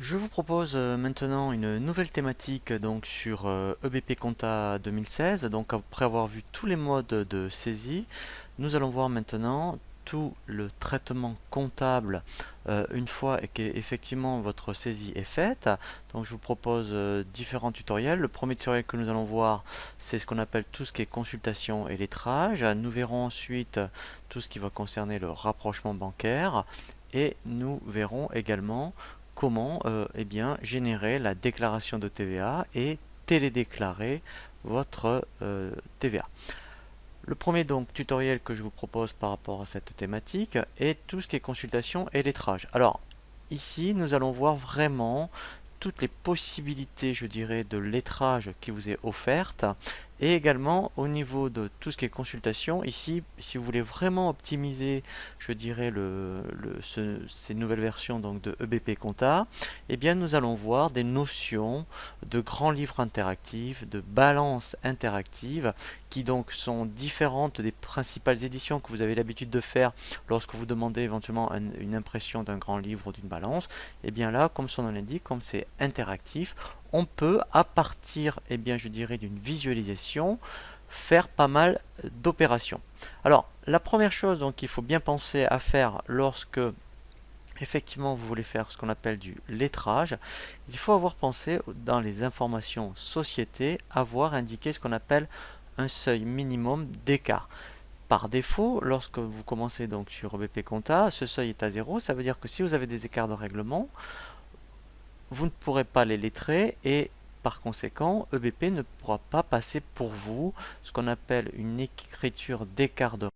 Je vous propose maintenant une nouvelle thématique donc sur EBP Compta 2016. Donc après avoir vu tous les modes de saisie, nous allons voir maintenant tout le traitement comptable une fois qu'effectivement votre saisie est faite. Donc je vous propose différents tutoriels. Le premier tutoriel que nous allons voir, c'est ce qu'on appelle tout ce qui est consultation et lettrage. Nous verrons ensuite tout ce qui va concerner le rapprochement bancaire et nous verrons également comment eh bien, générer la déclaration de TVA et télédéclarer votre TVA. Le premier donc tutoriel que je vous propose par rapport à cette thématique est tout ce qui est consultation et lettrage. Alors ici nous allons voir vraiment toutes les possibilités, je dirais, de lettrage qui vous est offerte et également au niveau de tout ce qui est consultation. Ici, si vous voulez vraiment optimiser, je dirais, ces nouvelles versions donc de EBP Compta, eh bien, nous allons voir des notions de grands livres interactifs, de balance interactive, qui donc sont différentes des principales éditions que vous avez l'habitude de faire lorsque vous demandez éventuellement une impression d'un grand livre ou d'une balance. Et bien là, comme son nom l'indique, comme c'est interactif, on peut à partir, eh bien, je dirais, d'une visualisation, faire pas mal d'opérations. Alors, la première chose donc il faut bien penser à faire lorsque effectivement vous voulez faire ce qu'on appelle du lettrage, il faut avoir pensé dans les informations société, avoir indiqué ce qu'on appelle un seuil minimum d'écart. Par défaut, lorsque vous commencez donc sur EBP Compta, ce seuil est à 0, ça veut dire que si vous avez des écarts de règlement, vous ne pourrez pas les lettrer et par conséquent, EBP ne pourra pas passer pour vous ce qu'on appelle une écriture d'écart de